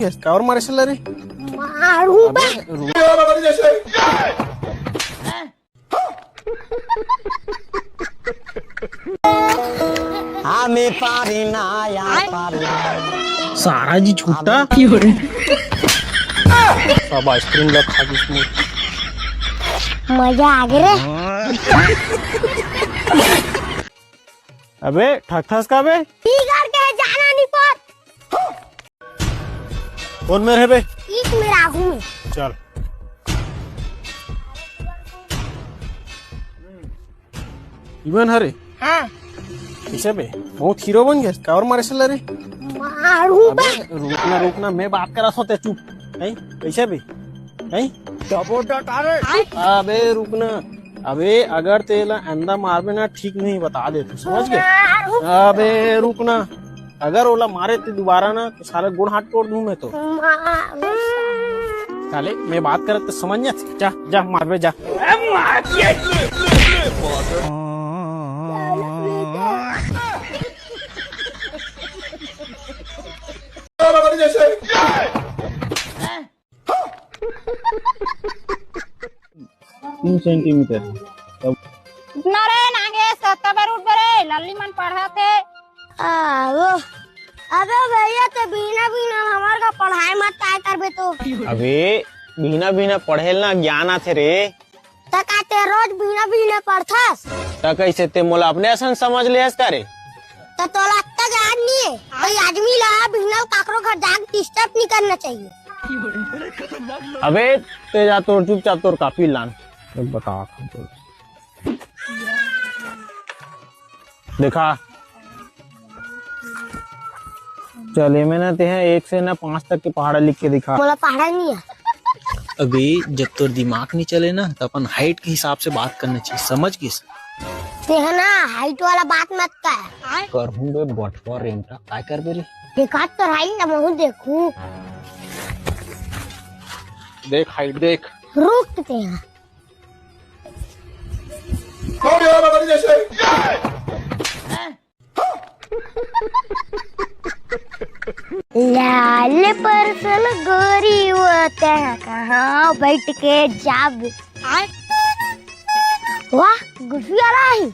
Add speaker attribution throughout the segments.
Speaker 1: और मारे रे
Speaker 2: मारू
Speaker 3: हमें पारी ना या पारी
Speaker 1: सारा जी छूटा सब आइसक्रीम लग खा इसमें
Speaker 2: मजा आ गया रे।
Speaker 1: अबे ठक ठस का बे
Speaker 2: बिगड़ के जाना नहीं पर
Speaker 1: कौन मेरे है बे
Speaker 2: एक मेरा आगू में
Speaker 1: चल इवन हरे
Speaker 2: हाँ
Speaker 1: कैसे बे बहुत हीरो बन गया का और मारे रे
Speaker 2: मारू बे
Speaker 1: रुकना मैं बात करा सोते चुप नहीं कैसे बे नहीं अबे रुकना अबे अगर तेला अंडा मारबे ना ठीक नहीं बता दे तू समझ गए अबे रुकना अगर ओला मारे ते दोबारा ना तो सारा गुड़ हाथ तोड़ दूं मैं तो साले मैं बात करे तो समझ जा जा मारबे जा तीन सेंटीमीटर
Speaker 4: इतना रे नागे सत्तर उठ बरे लल्ली मन पढ़ा थे
Speaker 2: अबे भैया तो बिना बिना हमार का पढ़ाई मत काय करबे तो
Speaker 3: अबे बिना बिना पढ़ेल ना ज्ञान आथे रे
Speaker 2: तका ते रोज बिना बिना पढ़थस
Speaker 3: त कैसे ते मोला अपने असन समझ लेस करे
Speaker 2: तो तोला तक याद नहीं है कोई आदमी ला बिना काकरो घर जाग डिस्टर्ब नहीं करना चाहिए।
Speaker 3: अबे ते जा तोर चुपचाप तोर कापी लान बता देखा चले में ना ते हैं 1 से ना 5 तक के पहाड़ा लिख के दिखा
Speaker 2: मोला पढ़ा नहीं है।
Speaker 1: अबे जब तोर दिमाग नहीं चले ना तो अपन हाइट के हिसाब से बात करना चाहिए समझ किस
Speaker 2: देख ना हाइट वाला बात मत कर
Speaker 3: करहूं बे बटवा रेंटा काय कर बे रे
Speaker 2: देखा तो हाइट ना मैं देखूं
Speaker 1: देख हाइट देख
Speaker 2: रुक ते हैं लाल परसल गोरी वो कहाँ बैठ के जाब वाह गुफी आ रहा है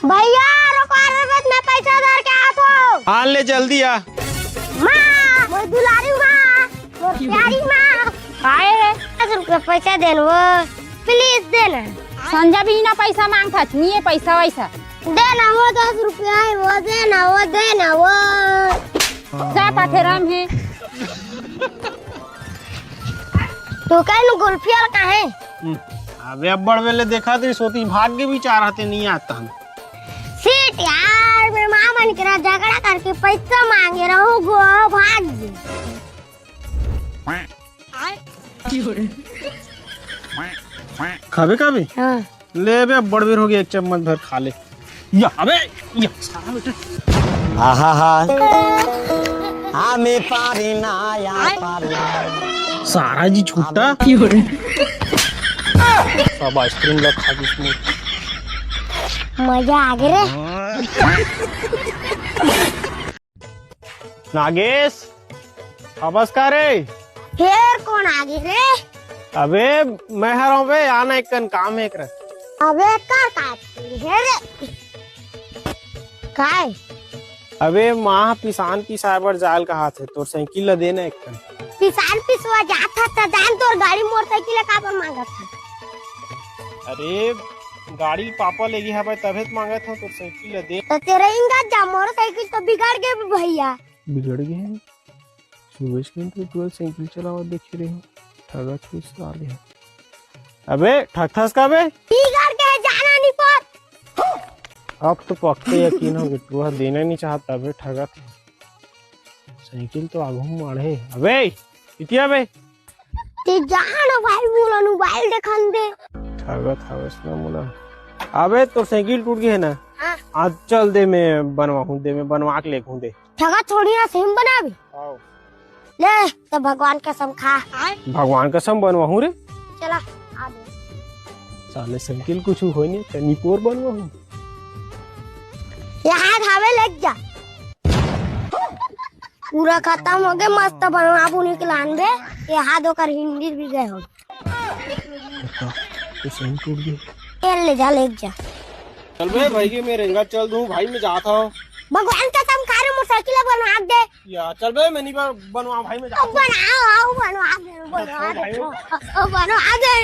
Speaker 2: भैया रुको मैं पैसा दर के आता हूँ
Speaker 1: हाँ ले जल्दी आ
Speaker 2: माँ मैं दुलारी माँ वो प्यारी माँ
Speaker 4: आए रे
Speaker 2: 10 रुपया पैसा देना वो प्लीज देना
Speaker 4: संजय भी ना पैसा मांगता नहीं है पैसा वैसा
Speaker 2: देना वो 10 रुपया है वो देना वो
Speaker 4: जाता थे राम है
Speaker 2: तो कहीं गुल्फी वाला कहाँ है
Speaker 1: अबे अब बड़ वेले देखा तो सोती भाग के भी चाह रहे नहीं आता हम
Speaker 2: सीट यार मेरे मामा ने करा झगड़ा करके पैसा मांगे रहो गो भाग गई
Speaker 1: खाबे खाबे
Speaker 2: हाँ
Speaker 1: ले बे अब बड़ बेर हो गया 1 चम्मच भर खा ले या अबे या सारा बेटा
Speaker 3: आहा हा हमें पारी ना या पारी
Speaker 1: सारा जी छूटा सब आइसक्रीम लग खा इसमें
Speaker 2: मजा आ गया रे।
Speaker 1: नागेश अबस का रे
Speaker 2: फिर कौन आ गई रे
Speaker 1: अबे मैं हराऊं बे आना एक कन काम है कर
Speaker 2: अबे कर काटती है रे काय
Speaker 1: अबे माँ पिसान की साइबर जाल कहा थे तो साइकिल ला देना एक कन
Speaker 2: किसान पिसवा जाता था जान तो गाड़ी मोटरसाइकिल का पर मांगा था
Speaker 1: अरे गाड़ी पापा लेगी है भाई तभी तो मांगा था तो साइकिल ला दे
Speaker 2: तो तेरा इंगा जा मोटरसाइकिल तो बिगाड़ गए भैया
Speaker 1: बिगड़ गए हैं सुबह के तो साइकिल चलावा देख रहे हो ठगा छूस साले हैं अबे ठग ठस का बे
Speaker 2: बिगाड़ के जाना नहीं पर
Speaker 1: अब तो पक्के यकीन हो गया तू देना नहीं चाहता अबे ठगा था साइकिल तो आगू मारे अबे इतिया बे
Speaker 2: ते जाना भाई बोला मोबाइल देखन दे
Speaker 1: ठगा था इसमें मुला अबे तो साइकिल टूट गई है ना
Speaker 2: हाँ।
Speaker 1: आज चल दे मैं बनवा के लेके दे
Speaker 2: ठगा थोड़ी ना सेम बना भी ले तो भगवान कसम खा
Speaker 1: भगवान कसम बनवाहू रे
Speaker 2: चला आ दे
Speaker 1: साले साइकिल कुछ हो नहीं तनिकोर बनवाहू
Speaker 2: यहाँ धावे लग जा पूरा खत्म हो गए मस्त बनवा बुनी के लान बे ये हाथ होकर हिंदी भी गए हो ले जा
Speaker 1: चल बे भाई के मैं रेंगा चल दूं भाई मैं जाता हूँ
Speaker 2: भगवान का तुम कार्य मोटरसाइकिल बनवा दे
Speaker 1: या चल बे मैं नहीं बनवा भाई मैं जाता हूँ
Speaker 2: बनवा दे